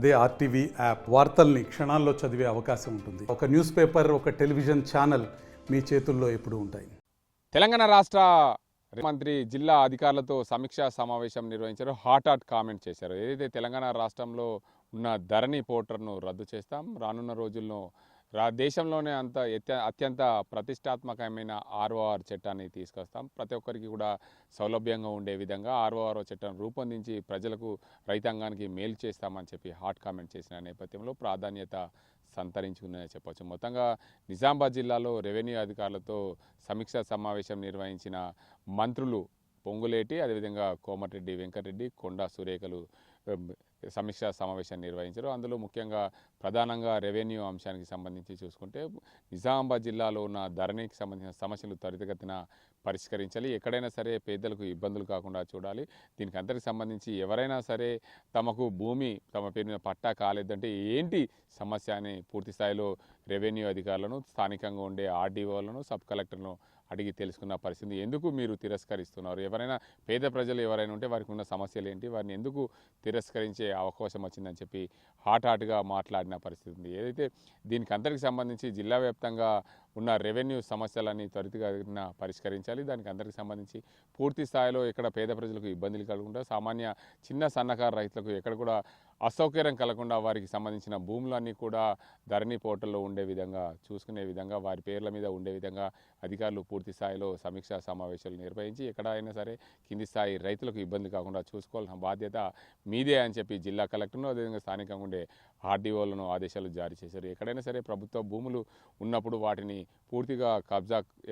అదే RTV app వార్తల్ని క్షణాల్లో చదివే అవకాశం ఉంటుంది. ఒక న్యూస్ పేపర్, ఒక టెలివిజన్ ఛానల్ మీ చేతుల్లో ఎప్పుడూ ఉంటాయి. తెలంగాణ రాష్ట్ర మంత్రి జిల్లా అధికారులతో సమీక్షా సమావేశం నిర్వహించారు. హాట్ కామెంట్ చేశారు. ఏదైతే తెలంగాణ రాష్ట్రంలో ఉన్న ధరణి పోర్టల్ను రద్దు చేస్తాం, రానున్న రోజుల్లో దేశంలోనే అత్యంత ప్రతిష్టాత్మకమైన ఆర్ఓఆర్ చట్టాన్ని తీసుకొస్తాం, ప్రతి ఒక్కరికి కూడా సౌలభ్యంగా ఉండే విధంగా ఆర్ఓఆర్ చట్టం రూపొందించి ప్రజలకు, రైతాంగానికి మేలు చేస్తామని చెప్పి హాట్ కామెంట్ చేసిన నేపథ్యంలో ప్రాధాన్యత సంతరించుకుందని చెప్పవచ్చు. మొత్తంగా నిజామాబాద్ జిల్లాలో రెవెన్యూ అధికారులతో సమీక్షా సమావేశం నిర్వహించిన మంత్రులు పొంగులేటి, అదేవిధంగా కోమటిరెడ్డి వెంకటరెడ్డి, కొండా సురేఖలు సమీక్షా సమావేశం నిర్వహించారు. అందులో ముఖ్యంగా ప్రధానంగా రెవెన్యూ అంశానికి సంబంధించి చూసుకుంటే నిజామాబాద్ జిల్లాలో ఉన్న ధరణికి సంబంధించిన సమస్యలు త్వరితగతిన పరిష్కరించాలి, ఎక్కడైనా సరే పేదలకు ఇబ్బందులు కాకుండా చూడాలి. దీనికి అందరికి సంబంధించి ఎవరైనా సరే తమకు భూమి తమ పేరు మీద పట్టా కాలేదంటే ఏంటి సమస్య అని పూర్తి స్థాయిలో రెవెన్యూ అధికారులను, స్థానికంగా ఉండే ఆర్డీఓలను, సబ్ కలెక్టర్లను అడిగి తెలుసుకున్న పరిస్థితి. ఎందుకు మీరు తిరస్కరిస్తున్నారు, ఎవరైనా పేద ప్రజలు ఎవరైనా ఉంటే వారికి ఉన్న సమస్యలు ఏంటి, వారిని ఎందుకు తిరస్కరించే అవకాశం వచ్చిందని చెప్పి హాట్గా మాట్లాడిన పరిస్థితి ఉంది. ఏదైతే దీనికి అందరికి సంబంధించి జిల్లా వ్యాప్తంగా ఉన్న రెవెన్యూ సమస్యలన్నీ త్వరితగతిన పరిష్కరించాలి. దానికి అందరికి సంబంధించి పూర్తి స్థాయిలో ఎక్కడ పేద ప్రజలకు ఇబ్బందులు కలగకుండా, సామాన్య చిన్న సన్నకారు రైతులకు ఎక్కడ కూడా అసౌకర్యం కలగకుండా వారికి సంబంధించిన భూములన్నీ కూడా ధరణి పోర్టల్లో ఉండే విధంగా చూసుకునే విధంగా, వారి పేర్ల మీద ఉండే విధంగా అధికారులు పూర్తి స్థాయిలో సమీక్షా సమావేశాలు నిర్వహించి ఎక్కడైనా సరే కింది స్థాయి రైతులకు ఇబ్బంది కాకుండా చూసుకోవాల్సిన బాధ్యత మీదే అని చెప్పి జిల్లా కలెక్టర్ను, అదేవిధంగా స్థానికంగా ఉండే ఆర్డీఓలను ఆదేశాలు జారీ చేశారు. ఎక్కడైనా సరే ప్రభుత్వ భూములు ఉన్నప్పుడు వాటిని పూర్తిగా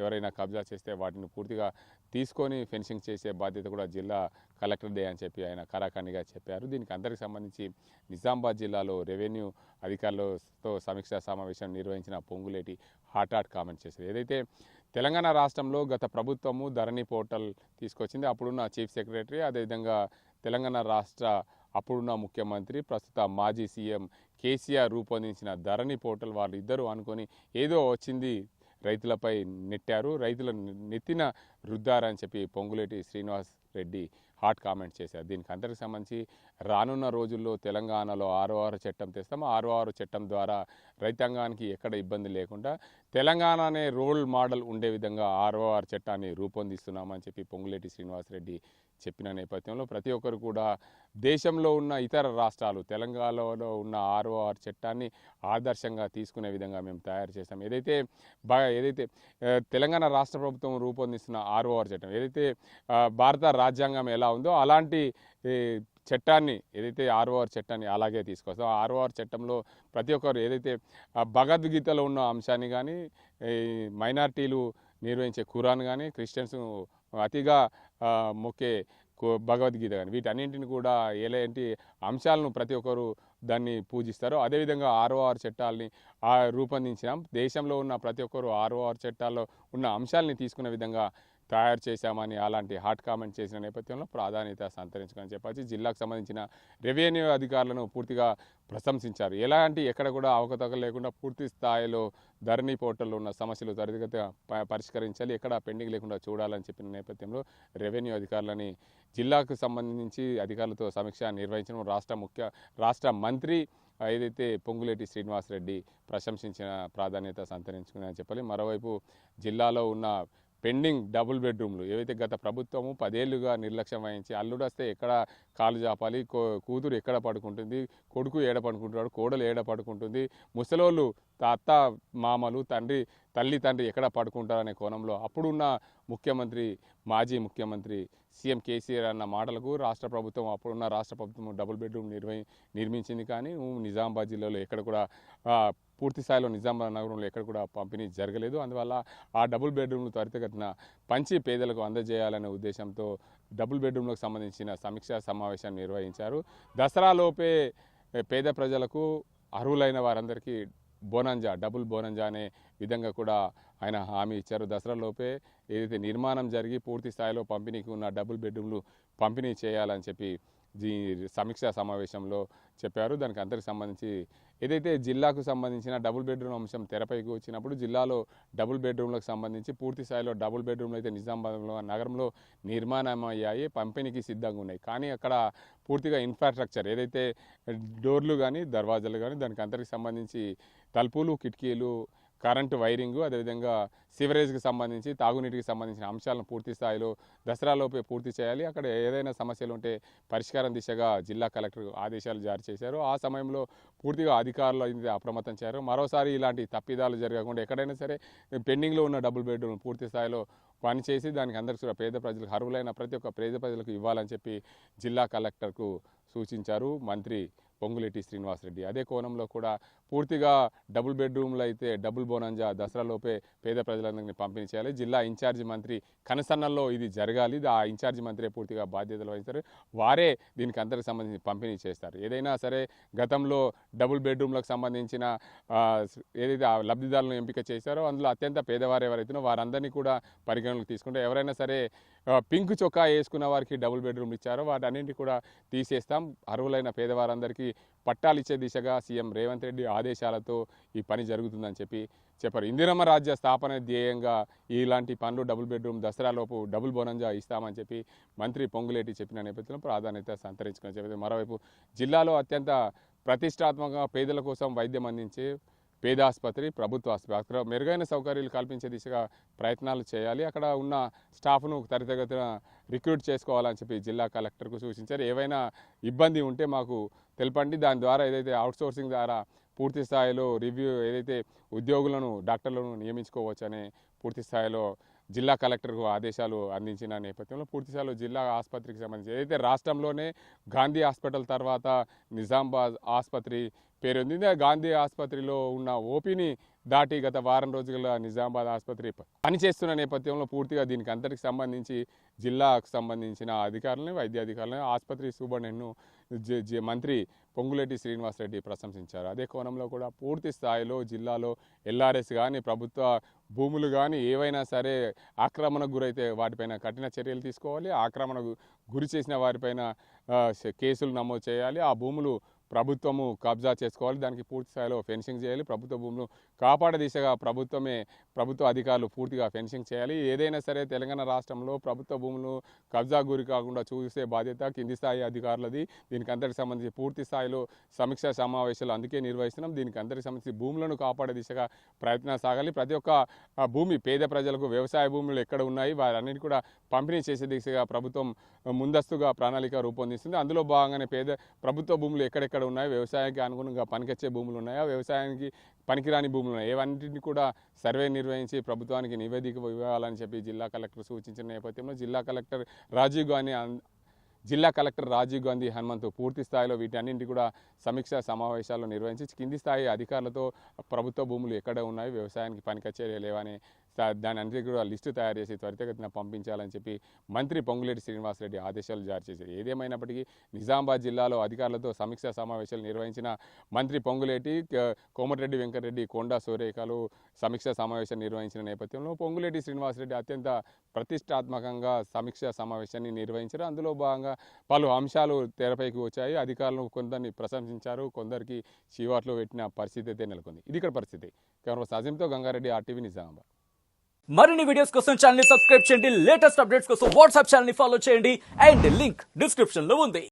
ఎవరైనా కబ్జా చేస్తే వాటిని పూర్తిగా తీసుకొని ఫెన్సింగ్ చేసే బాధ్యత కూడా జిల్లా కలెక్టర్దే అని చెప్పి ఆయన కరాఖండిగా చెప్పారు. దీనికి అందరికి సంబంధించి నిజామాబాద్ జిల్లాలో రెవెన్యూ అధికారులతో సమీక్షా సమావేశం నిర్వహించిన పొంగులేటి హాట్ కామెంట్ చేశారు. ఏదైతే తెలంగాణ రాష్ట్రంలో గత ప్రభుత్వము ధరణి పోర్టల్ తీసుకొచ్చింది, అప్పుడున్న చీఫ్ సెక్రటరీ, అదేవిధంగా తెలంగాణ రాష్ట్ర అప్పుడున్న ముఖ్యమంత్రి, ప్రస్తుత మాజీ సీఎం కేసీఆర్ రూపొందించిన ధరణి పోర్టల్ వాళ్ళు ఇద్దరు అనుకొని ఏదో వచ్చింది రైతులపై నెట్టారు, రైతుల నెత్తిన రుద్దారని చెప్పి పొంగులేటి శ్రీనివాస్ రెడ్డి హాట్ కామెంట్ చేశారు. దీనికి అందరికి సంబంధించి రానున్న రోజుల్లో తెలంగాణలో ఆర్ఓఆర్ చట్టం తెస్తాం, ఆర్ఓఆర్ చట్టం ద్వారా రైతాంగానికి ఎక్కడ ఇబ్బంది లేకుండా తెలంగాణనే రోల్ మోడల్ ఉండే విధంగా ఆర్ఓఆర్ చట్టాన్ని రూపొందిస్తున్నామని చెప్పి పొంగులేటి శ్రీనివాస్ రెడ్డి చెప్పిన నేపథ్యంలో ప్రతి ఒక్కరు కూడా దేశంలో ఉన్న ఇతర రాష్ట్రాలు తెలంగాణలో ఉన్న ఆర్ఓఆర్ చట్టాన్ని ఆదర్శంగా తీసుకునే విధంగా మేము తయారు చేస్తాం. ఏదైతే తెలంగాణ రాష్ట్ర ప్రభుత్వం రూపొందిస్తున్న ఆర్ఓఆర్ చట్టం, ఏదైతే భారత రాజ్యాంగం ఎలా ఉందో అలాంటి చట్టాన్ని, ఏదైతే ఆర్ఓఆర్ చట్టాన్ని అలాగే తీసుకొస్తాం. ఆర్ఓఆర్ చట్టంలో ప్రతి ఒక్కరు ఏదైతే భగవద్గీతలో ఉన్న అంశాన్ని కానీ, మైనార్టీలు నిర్వహించే ఖురాన్ కానీ, క్రిస్టియన్స్ అతిగా మొక్కే భగవద్గీత కానీ, వీటన్నింటిని కూడా ఎలాంటి అంశాలను ప్రతి ఒక్కరు దాన్ని పూజిస్తారో అదేవిధంగా ఆర్ఓఆర్ చట్టాలని రూపొందించినాం. దేశంలో ఉన్న ప్రతి ఒక్కరు ఆర్ఓఆర్ చట్టాల్లో ఉన్న అంశాలని తీసుకునే విధంగా తయారు చేశామని అలాంటి హాట్ కామెంట్ చేసిన నేపథ్యంలో ప్రాధాన్యత సంతరించుకొని చెప్పచ్చు. జిల్లాకు సంబంధించిన రెవెన్యూ అధికారులను పూర్తిగా ప్రశంసించారు. ఎక్కడ కూడా అవకతవకలు లేకుండా పూర్తి స్థాయిలో ధరణి పోర్టల్లో ఉన్న సమస్యలు త్వరితగతిన పరిష్కరించాలి, ఎక్కడ పెండింగ్ లేకుండా చూడాలని చెప్పిన నేపథ్యంలో రెవెన్యూ అధికారులని జిల్లాకు సంబంధించి అధికారులతో సమీక్ష నిర్వహించడం రాష్ట్ర మంత్రి ఏదైతే పొంగులేటి శ్రీనివాస్ రెడ్డి ప్రశంసించిన ప్రాధాన్యత సంతరించుకున్నాయని చెప్పాలి. మరోవైపు జిల్లాలో ఉన్న పెండింగ్ డబుల్ బెడ్రూమ్లు ఏవైతే గత ప్రభుత్వము 10 ఏళ్లుగా నిర్లక్ష్యం వహించి అల్లుడు వస్తే ఎక్కడ కాలు చాపాలి, కూతురు ఎక్కడ పడుకుంటుంది, కొడుకు ఏడ పడుకుంటున్నాడు, కోడలు ఏడ పడుకుంటుంది, ముసలోళ్ళు అత్త మామలు తల్లి తండ్రి ఎక్కడ పడుకుంటారనే కోణంలో అప్పుడున్న మాజీ ముఖ్యమంత్రి సీఎం కేసీఆర్ అన్న మాటలకు అప్పుడున్న రాష్ట్ర ప్రభుత్వం డబుల్ బెడ్రూమ్ నిర్మించింది. కానీ నిజామాబాద్ జిల్లాలో ఎక్కడ కూడా పూర్తి స్థాయిలో నిజామాబాద్ నగరంలో ఎక్కడ కూడా పంపిణీ జరగలేదు. అందువల్ల ఆ డబుల్ బెడ్రూమ్లు త్వరితగతిన పంచి పేదలకు అందజేయాలనే ఉద్దేశంతో డబుల్ బెడ్రూమ్లకు సంబంధించిన సమీక్షా సమావేశాన్ని నిర్వహించారు. దసరాలోపే పేద ప్రజలకు, అర్హులైన వారందరికీ డబుల్ బోనంజా అనే విధంగా కూడా ఆయన హామీ ఇచ్చారు. దసరాలోపే ఏదైతే నిర్మాణం జరిగి పూర్తి స్థాయిలో పంపిణీకి ఉన్న డబుల్ బెడ్రూమ్లు పంపిణీ చేయాలని చెప్పి సమీక్షా సమావేశంలో చెప్పారు. దానికి అందరికి సంబంధించి ఏదైతే జిల్లాకు సంబంధించిన డబుల్ బెడ్రూమ్ అంశం తెరపైకి వచ్చినప్పుడు జిల్లాలో డబుల్ బెడ్రూమ్లకు సంబంధించి పూర్తి స్థాయిలో డబుల్ బెడ్రూమ్లు అయితే నిజామాబాద్లో నగరంలో నిర్మాణం అయ్యాయి, పంపిణీకి సిద్ధంగా ఉన్నాయి. కానీ అక్కడ పూర్తిగా ఇన్ఫ్రాస్ట్రక్చర్ ఏదైతే డోర్లు కానీ దర్వాజాలు కానీ దానికి అందరికి సంబంధించి తలుపులు కిటికీలు కరెంటు వైరింగు అదేవిధంగా సివరేజ్కి సంబంధించి తాగునీటికి సంబంధించిన అంశాలను పూర్తి స్థాయిలో దసరాలోపే పూర్తి చేయాలి. అక్కడ ఏదైనా సమస్యలు ఉంటే పరిష్కారం దిశగా జిల్లా కలెక్టర్ ఆదేశాలు జారీ చేశారు. ఆ సమయంలో పూర్తిగా అధికారులు అయితే అప్రమత్తం చేశారు. మరోసారి ఇలాంటి తప్పిదాలు జరగకుండా ఎక్కడైనా సరే పెండింగ్లో ఉన్న డబుల్ బెడ్రూమ్ పూర్తి స్థాయిలో పనిచేసి దానికి అందరికీ కూడా పేద ప్రజలకు అర్హులైన ప్రతి ఒక్క పేద ప్రజలకు ఇవ్వాలని చెప్పి జిల్లా కలెక్టర్కు సూచించారు మంత్రి పొంగులేటి శ్రీనివాసరెడ్డి. అదే కోణంలో కూడా పూర్తిగా డబుల్ బెడ్రూమ్లు అయితే డబుల్ బోనంజా దసరాలోపే పేద ప్రజలందరినీ పంపిణీ చేయాలి. జిల్లా ఇన్ఛార్జి మంత్రి కనసన్నల్లో ఇది జరగాలి. ఆ ఇన్ఛార్జి మంత్రి పూర్తిగా బాధ్యతలు వహిస్తారు. వారే దీనికి అందరికి సంబంధించి పంపిణీ చేస్తారు. ఏదైనా సరే గతంలో డబుల్ బెడ్రూమ్లకు సంబంధించిన ఏదైతే లబ్ధిదారులను ఎంపిక చేశారో అందులో అత్యంత పేదవారు ఎవరైతున్నారో వారందరినీ కూడా పరిగణలోకి తీసుకుంటే ఎవరైనా సరే పింక్ చొక్కా వేసుకున్న వారికి డబుల్ బెడ్రూమ్లు ఇచ్చారో వాటన్నింటినీ కూడా తీసేస్తాం. అర్హులైన పేదవారందరికీ పట్టాలు ఇచ్చే దిశగా సీఎం రేవంత్ రెడ్డి ఆదేశాలతో ఈ పని జరుగుతుందని చెప్పారు. ఇందిరమ్మ రాజ్య స్థాపన ధ్యేయంగా ఇలాంటి పనులు డబుల్ బెడ్రూమ్ దసరాలోపు డబుల్ బోనంజా ఇస్తామని చెప్పి మంత్రి పొంగులేటి చెప్పిన నేపథ్యంలో ప్రాధాన్యత సంతరించుకుని చెప్పి మరోవైపు జిల్లాలో అత్యంత ప్రతిష్టాత్మకంగా పేదల కోసం వైద్యం అందించే పేదాసుపత్రి ప్రభుత్వ ఆసుపత్రి అక్కడ మెరుగైన సౌకర్యాలు కల్పించే దిశగా ప్రయత్నాలు చేయాలి. అక్కడ ఉన్న స్టాఫ్ను త్వరితగతిన రిక్రూట్ చేసుకోవాలని చెప్పి జిల్లా కలెక్టర్కు సూచించారు. ఏవైనా ఇబ్బంది ఉంటే మాకు తెలపండి. దాని ద్వారా ఏదైతే అవుట్సోర్సింగ్ ద్వారా పూర్తి స్థాయిలో రివ్యూ ఏదైతే ఉద్యోగులను డాక్టర్లను నియమించుకోవచ్చు అనే పూర్తి స్థాయిలో జిల్లా కలెక్టర్కు ఆదేశాలు అందించిన నేపథ్యంలో పూర్తి స్థాయిలో జిల్లా ఆసుపత్రికి సంబంధించి ఏదైతే రాష్ట్రంలోనే గాంధీ హాస్పిటల్ తర్వాత నిజామాబాద్ ఆసుపత్రి పేరొంది. గాంధీ ఆసుపత్రిలో ఉన్న ఓపీని దాటి గత వారం రోజుల నిజామాబాద్ ఆసుపత్రి పనిచేస్తున్న నేపథ్యంలో పూర్తిగా దీనికి అంతటికి సంబంధించి జిల్లాకు సంబంధించిన అధికారులని వైద్య అధికారులను ఆసుపత్రి సూపరింటెండెంట్ను మంత్రి పొంగులేటి శ్రీనివాసరెడ్డి ప్రశంసించారు. అదే కోణంలో కూడా పూర్తి స్థాయిలో జిల్లాలో ఎల్ఆర్ఎస్ కానీ ప్రభుత్వ భూములు కానీ ఏవైనా సరే ఆక్రమణకు గురైతే వాటిపైన కఠిన చర్యలు తీసుకోవాలి. ఆక్రమణకు గురి చేసిన వారిపైన కేసులు నమోదు చేయాలి. ఆ భూములు ప్రభుత్వము కబ్జా చేసుకోవాలి. దానికి పూర్తి స్థాయిలో ఫెన్సింగ్ చేయాలి. ప్రభుత్వ భూములు కాపాడే దిశగా ప్రభుత్వ అధికారులు పూర్తిగా ఫెన్సింగ్ చేయాలి. ఏదైనా సరే తెలంగాణ రాష్ట్రంలో ప్రభుత్వ భూములు కబ్జా గురి కాకుండా చూసే బాధ్యత కింది స్థాయి అధికారులది. దీనికి అందరికి సంబంధించి పూర్తి స్థాయిలో సమీక్షా సమావేశాలు అందుకే నిర్వహిస్తున్నాం. దీనికి అందరికి సంబంధించి భూములను కాపాడే దిశగా ప్రయత్నాలు సాగాలి. ప్రతి ఒక్క భూమి పేద ప్రజలకు వ్యవసాయ భూములు ఎక్కడ ఉన్నాయి వారన్నిటి కూడా పంపిణీ చేసే దిశగా ప్రభుత్వం ముందస్తుగా ప్రణాళిక రూపొందిస్తుంది. అందులో భాగంగానే ప్రభుత్వ భూములు ఎక్కడెక్కడ ఉన్నాయి, వ్యవసాయానికి అనుగుణంగా పనికొచ్చే భూములు ఉన్నాయా, వ్యవసాయానికి పనికిరాని భూములు ఉన్నాయి, ఏవన్నింటినీ కూడా సర్వే నిర్వహించి ప్రభుత్వానికి నివేదిక ఇవ్వాలని చెప్పి జిల్లా కలెక్టర్ సూచించిన నేపథ్యంలో జిల్లా కలెక్టర్ రాజీవ్ గాంధీ హనుమంతు పూర్తి స్థాయిలో వీటన్నింటి కూడా సమీక్షా సమావేశాలు నిర్వహించి కింది స్థాయి అధికారులతో ప్రభుత్వ భూములు ఎక్కడ ఉన్నాయి, వ్యవసాయానికి పనికొచ్చే లేవని దాని అన్నిటికీ కూడా లిస్టు తయారు చేసి త్వరితగతిన పంపించాలని చెప్పి మంత్రి పొంగులేటి శ్రీనివాసరెడ్డి ఆదేశాలు జారీ చేశారు. ఏదేమైనప్పటికీ నిజామాబాద్ జిల్లాలో అధికారులతో సమీక్షా సమావేశాలు నిర్వహించిన మంత్రి పొంగులేటి కోమటిరెడ్డి వెంకటరెడ్డి కొండా సూరేఖలు సమీక్షా సమావేశం నిర్వహించిన నేపథ్యంలో పొంగులేటి శ్రీనివాసరెడ్డి అత్యంత ప్రతిష్టాత్మకంగా సమీక్షా సమావేశాన్ని నిర్వహించారు. అందులో భాగంగా పలు అంశాలు తెరపైకి వచ్చాయి. అధికారులను కొందరిని ప్రశంసించారు, కొందరికి చీవాట్లు పెట్టిన పరిస్థితి అయితే నెలకొంది. ఇది ఇక్కడ పరిస్థితి. కెమెరా సాజింతో గంగారెడ్డి RTV నిజామాబాద్. మరిన్ని వీడియోస్ కోసం ఛానల్ ని సబ్స్క్రైబ్ చేయండి. లేటెస్ట్ అప్డేట్స్ కోసం వాట్సాప్ ఛానల్ ని ఫాలో చేయండి అండ్ లింక్ డిస్క్రిప్షన్ లో ఉంది.